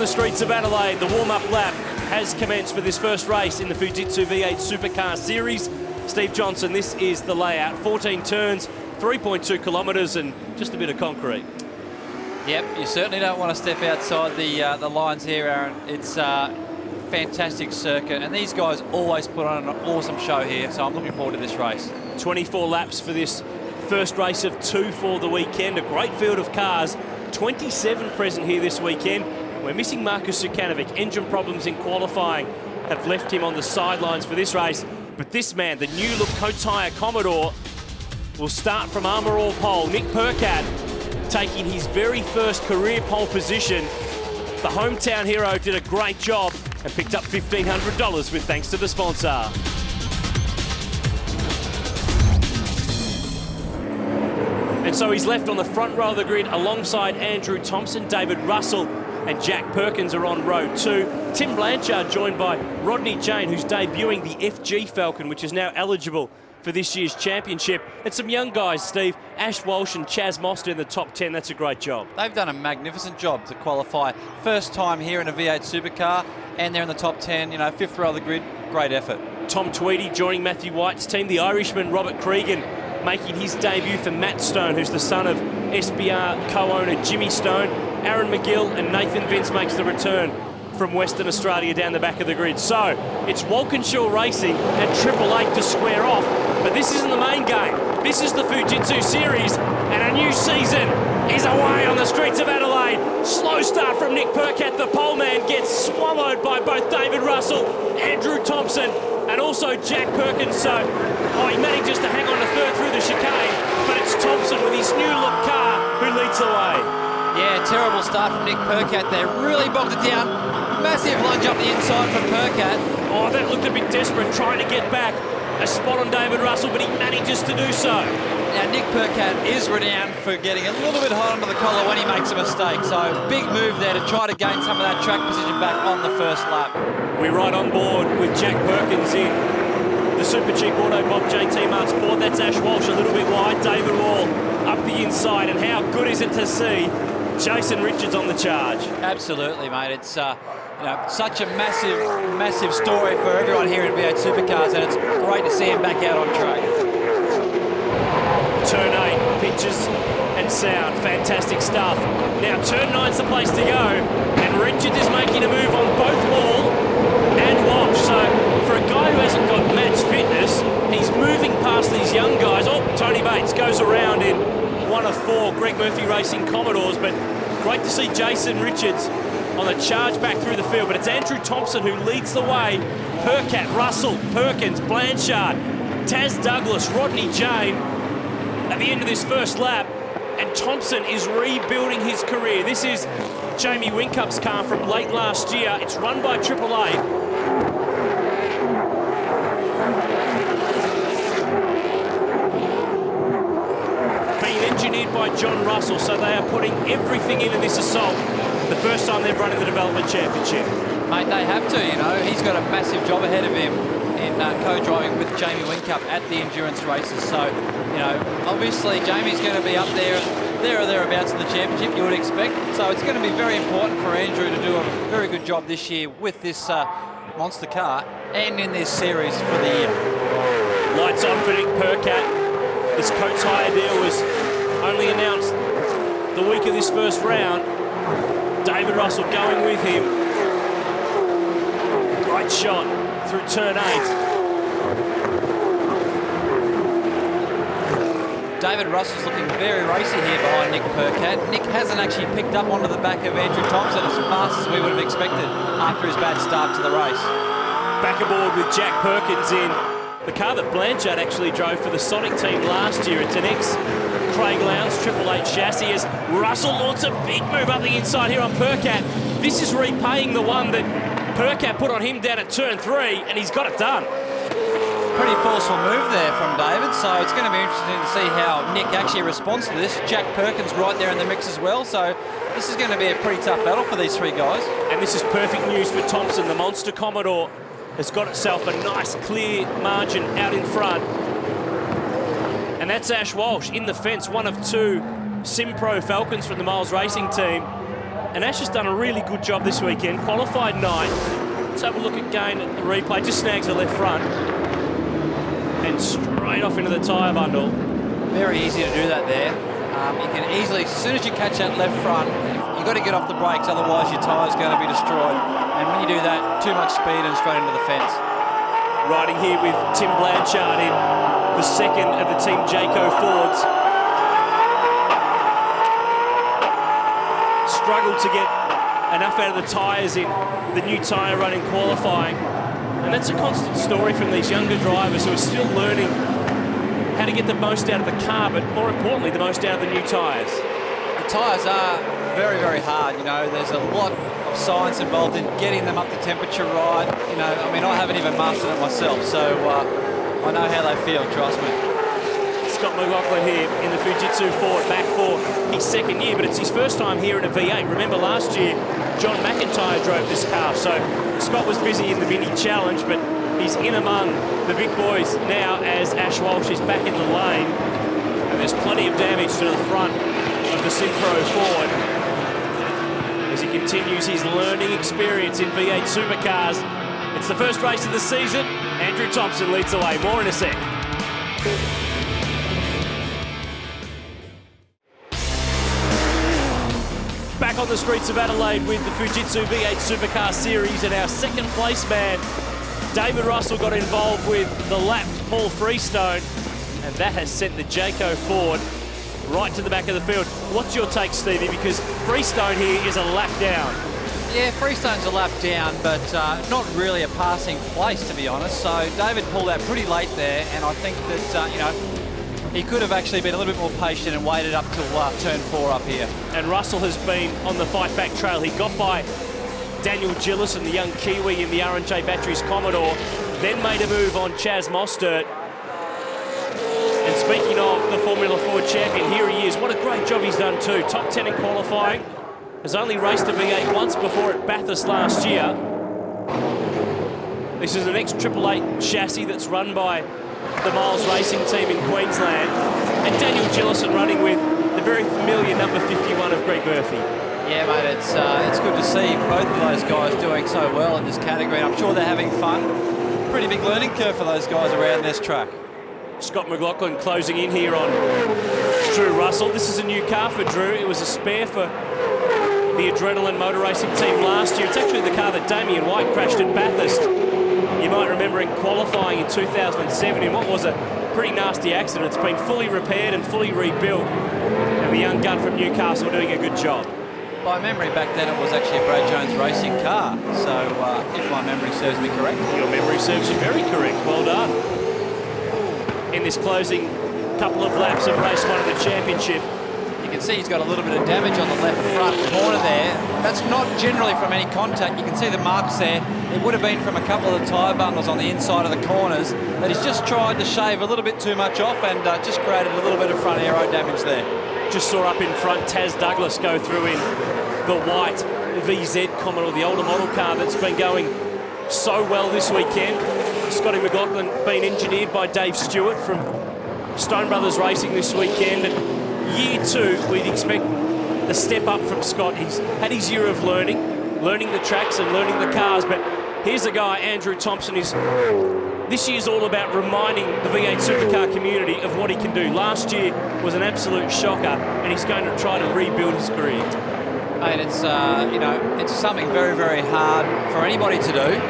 the streets of Adelaide. The warm-up lap has commenced for this first race in the Fujitsu V8 Supercar Series. Steve Johnson, this is the layout. 14 turns, 3.2 kilometres and just a bit of concrete. Yep, you certainly don't want to step outside the lines here, Aaron. It's a fantastic circuit, and these guys always put on an awesome show here, so I'm looking forward to this race. 24 laps for this first race of 2 for the weekend. A great field of cars, 27 present here this weekend. We're missing Marcus Sukanovic. Engine problems in qualifying have left him on the sidelines for this race. But this man, the new look Kotaya Commodore, will start from Armour All pole. Nick Percat taking his very first career pole position. The hometown hero did a great job and picked up $1,500 with thanks to the sponsor. And so he's left on the front row of the grid alongside Andrew Thompson. David Russell and Jack Perkins are on row 2. Tim Blanchard joined by Rodney Jane, who's debuting the FG Falcon, which is now eligible for this year's championship. And some young guys, Steve, Ash Walsh and Chaz Moster in the top 10. That's a great job. They've done a magnificent job to qualify. First time here in a V8 Supercar, and they're in the top 10, you know, 5th row of the grid. Great effort. Tom Tweedy joining Matthew White's team. The Irishman, Robert Cregan, making his debut for Matt Stone, who's the son of SBR co-owner Jimmy Stone. Aaron McGill and Nathan Vince makes the return from Western Australia down the back of the grid. So it's Walkinshaw Racing and Triple Eight to square off, but this isn't the main game. This is the Fujitsu Series, and a new season is away on the streets of Adelaide. Slow start from Nick Percat. The pole man gets swallowed by both David Russell, Andrew Thompson, and also Jack Perkins. So, he manages to hang on to third through the chicane, but it's Thompson with his new look car who leads the way. Yeah, terrible start from Nick Percat there. Really bogged it down. Massive lunge up the inside from Percat. Oh, that looked a bit desperate, trying to get back. A spot on David Russell, but he manages to do so. Now, Nick Percat is renowned for getting a little bit hot under the collar when he makes a mistake. So, big move there to try to gain some of that track position back on the first lap. We're right on board with Jack Perkins in the Super Cheap Auto Bob JT Mart's Ford. That's Ash Walsh a little bit wide. David Wall up the inside. And how good is it to see Jason Richards on the charge? Absolutely, mate. It's you know, such a massive story for everyone here in V8 Supercars, and it's great to see him back out on track. Turn 8, pictures and sound, fantastic stuff. Now turn 9's the place to go, and Richards is making a move on both Wall and Walsh. So for a guy who hasn't got match fitness, he's moving past these young guys. Oh, Tony Bates goes around in one of 4 Greg Murphy Racing Commodores, but great to see Jason Richards on the charge back through the field. But it's Andrew Thompson who leads the way. Percat, Russell, Perkins, Blanchard, Taz Douglas, Rodney Jane at the end of this first lap. And Thompson is rebuilding his career. This is Jamie Winkup's car from late last year. It's run by Triple Eight. Engineered by John Russell, so they are putting everything into this assault. The first time they've run in the Development Championship. Mate, they have to, you know. He's got a massive job ahead of him in co-driving with Jamie Winkup at the endurance races. So, you know, obviously Jamie's going to be up there or thereabouts in the championship, you would expect. So it's going to be very important for Andrew to do a very good job this year with this monster car and in this series for the year. Lights on for Nick Percat. This Kotaya deal was only announced the week of this first round. David Russell going with him. Great shot through turn 8. David Russell's looking very racy here behind Nick Percat. Nick hasn't actually picked up onto the back of Andrew Thompson as fast as we would have expected after his bad start to the race. Back aboard with Jack Perkins in the car that Blanchard actually drove for the Sonic team last year. It's an ex-Craig Lowndes Triple Eight chassis as Russell launches a big move up the inside here on Percat. This is repaying the one that Percat put on him down at turn 3, and he's got it done. Pretty forceful move there from David, so it's going to be interesting to see how Nick actually responds to this. Jack Perkins right there in the mix as well, so this is going to be a pretty tough battle for these 3 guys. And this is perfect news for Thompson. The Monster Commodore has got itself a nice clear margin out in front. And that's Ash Walsh in the fence, one of 2 Simpro Falcons from the Miles Racing team. And Ash has done a really good job this weekend. Qualified 9th. Let's have a look again at the replay. Just snags the left front. And straight off into the tyre bundle. Very easy to do that there. You can easily, as soon as you catch that left front, you've got to get off the brakes, otherwise your tyre's going to be destroyed. And when you do that, too much speed and straight into the fence. Riding here with Tim Blanchard in the second of the Team Jayco Fords. Struggled to get enough out of the tyres in the new tyre run in qualifying. And that's a constant story from these younger drivers who are still learning how to get the most out of the car, but more importantly, the most out of the new tyres. The tyres are very, very hard, you know. There's a lot of science involved in getting them up to temperature right. You know, I mean, I haven't even mastered it myself, so I know how they feel, trust me. Scott McLaughlin here in the Fujitsu Ford, back for his second year, but it's his first time here in a V8. Remember last year, John McIntyre drove this car, so Scott was busy in the Mini Challenge, but he's in among the big boys now as Ash Walsh is back in the lane. And there's plenty of damage to the front of the Synchro Ford as he continues his learning experience in V8 Supercars. It's the first race of the season. Andrew Thompson leads the way. More in a sec. Back on the streets of Adelaide with the Fujitsu V8 Supercar Series, and our second place man, David Russell, got involved with the lapped Paul Freestone, and that has sent the Jayco Ford right to the back of the field. What's your take, Stevie? Because Freestone here is a lap down. Yeah, Freestone's a lap down, but not really a passing place, to be honest. So David pulled out pretty late there, and I think that, you know, he could have actually been a little bit more patient and waited up till turn 4 up here. And Russell has been on the fight-back trail. He got by Daniel Gillison, the young Kiwi in the R&J Batteries Commodore, then made a move on Chaz Mostert. And speaking of the Formula Ford champion, here he is. What a great job he's done too. Top 10 in qualifying. Has only raced a V8 once before at Bathurst last year. This is an ex-888 chassis that's run by the Miles Racing team in Queensland. And Daniel Gillison running with the very familiar number 51 of Greg Murphy. Yeah, mate, it's good to see both of those guys doing so well in this category. I'm sure they're having fun. Pretty big learning curve for those guys around this track. Scott McLaughlin closing in here on Drew Russell. This is a new car for Drew. It was a spare for the Adrenaline Motor Racing team last year. It's actually the car that Damien White crashed at Bathurst. You might remember in qualifying in 2007 in what was a pretty nasty accident. It's been fully repaired and fully rebuilt. And the young gun from Newcastle doing a good job. By memory, back then it was actually a Brad Jones racing car. So if my memory serves me correct. Your memory serves you very correct. Well done. In this closing couple of laps of race 1 of the championship. You can see he's got a little bit of damage on the left front corner there. That's not generally from any contact. You can see the marks there. It would have been from a couple of the tyre bundles on the inside of the corners that he's just tried to shave a little bit too much off and just created a little bit of front aero damage there. Just saw up in front Taz Douglas go through in the white VZ Commodore, the older model car that's been going so well this weekend. Scotty McLaughlin being engineered by Dave Stewart from Stone Brothers Racing this weekend. And year 2, we'd expect the step up from Scott. He's had his year of learning the tracks and learning the cars, but here's a guy, Andrew Thompson, this year's all about reminding the V8 Supercar community of what he can do. Last year was an absolute shocker, and he's going to try to rebuild his career. Mate, it's, you know, it's something very, very hard for anybody to do.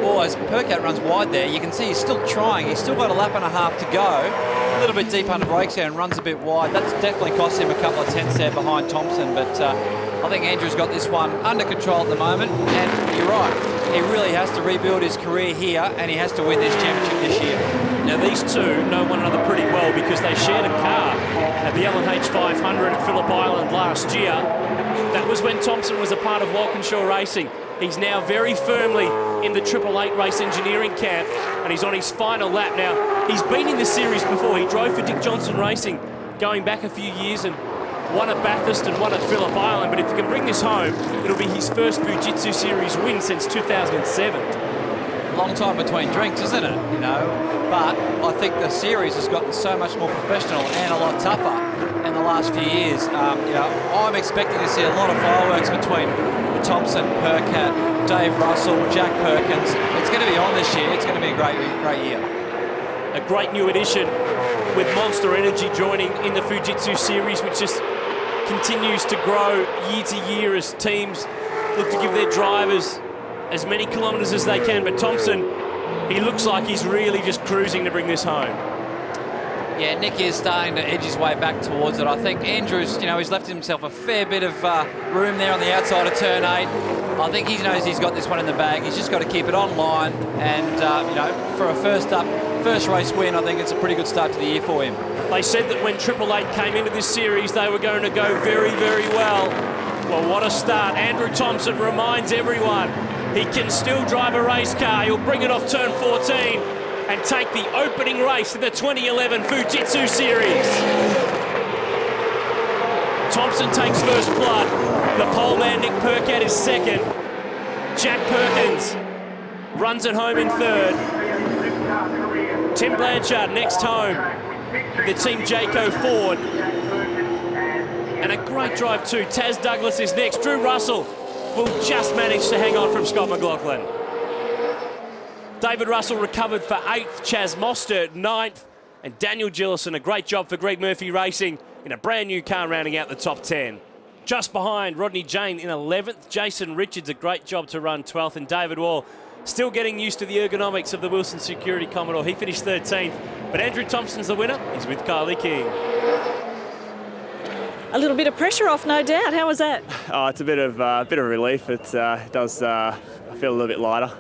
Or as Percat runs wide there, you can see he's still trying. He's still got a lap and a half to go. A little bit deep under brakes there and runs a bit wide. That's definitely cost him a couple of tenths there behind Thompson, but I think Andrew's got this one under control at the moment, and you're right. He really has to rebuild his career here, and he has to win this championship this year. Now these two know one another pretty well because they shared a car at the LNH 500 at Phillip Island last year. That was when Thompson was a part of Walkinshaw Racing. He's now very firmly in the 888 race engineering camp, and he's on his final lap now. He's been in this series before. He drove for Dick Johnson Racing going back a few years and won at Bathurst and won at Phillip Island. But if he can bring this home, it'll be his first Fujitsu Series win since 2007. Long time between drinks, isn't it? You know, but I think the series has gotten so much more professional and a lot tougher in the last few years. I'm expecting to see a lot of fireworks between Thompson, Percat, Dave Russell, Jack Perkins. It's going to be on this year. It's going to be a great year. A great new addition with Monster Energy joining in the Fujitsu series, which just continues to grow year to year as teams look to give their drivers as many kilometres as they can. But Thompson, he looks like he's really just cruising to bring this home. Yeah, Nick is starting to edge his way back towards it. I think Andrews, he's left himself a fair bit of room there on the outside of turn 8. I think he knows he's got this one in the bag. He's just got to keep it online. And, for a first race win, I think it's a pretty good start to the year for him. They said that when Triple Eight came into this series, they were going to go very, very well. Well, what a start. Andrew Thompson reminds everyone he can still drive a race car. He'll bring it off turn 14 and take the opening race of the 2011 Fujitsu series. Thompson takes first blood. The pole man, Nick Percat, is second. Jack Perkins runs it home in third. Tim Blanchard next home. The Team Jayco Ford. And a great drive too. Taz Douglas is next. Drew Russell will just manage to hang on from Scott McLaughlin. David Russell recovered for 8th, Chaz Mostert 9th, and Daniel Gillison, a great job for Greg Murphy Racing in a brand new car rounding out the top 10. Just behind, Rodney Jane in 11th, Jason Richards, a great job to run 12th, and David Wall still getting used to the ergonomics of the Wilson Security Commodore. He finished 13th, but Andrew Thompson's the winner. He's with Kylie King. A little bit of pressure off, no doubt. How was that? Oh, it's a bit of relief. It does feel a little bit lighter.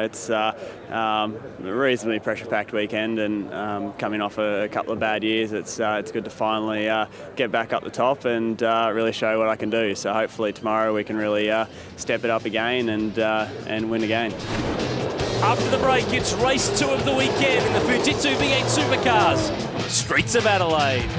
It's a reasonably pressure-packed weekend, and coming off a couple of bad years, it's good to finally get back up the top and really show what I can do. So hopefully tomorrow we can really step it up again and win again. After the break, it's race 2 of the weekend in the Fujitsu V8 Supercars, Streets of Adelaide.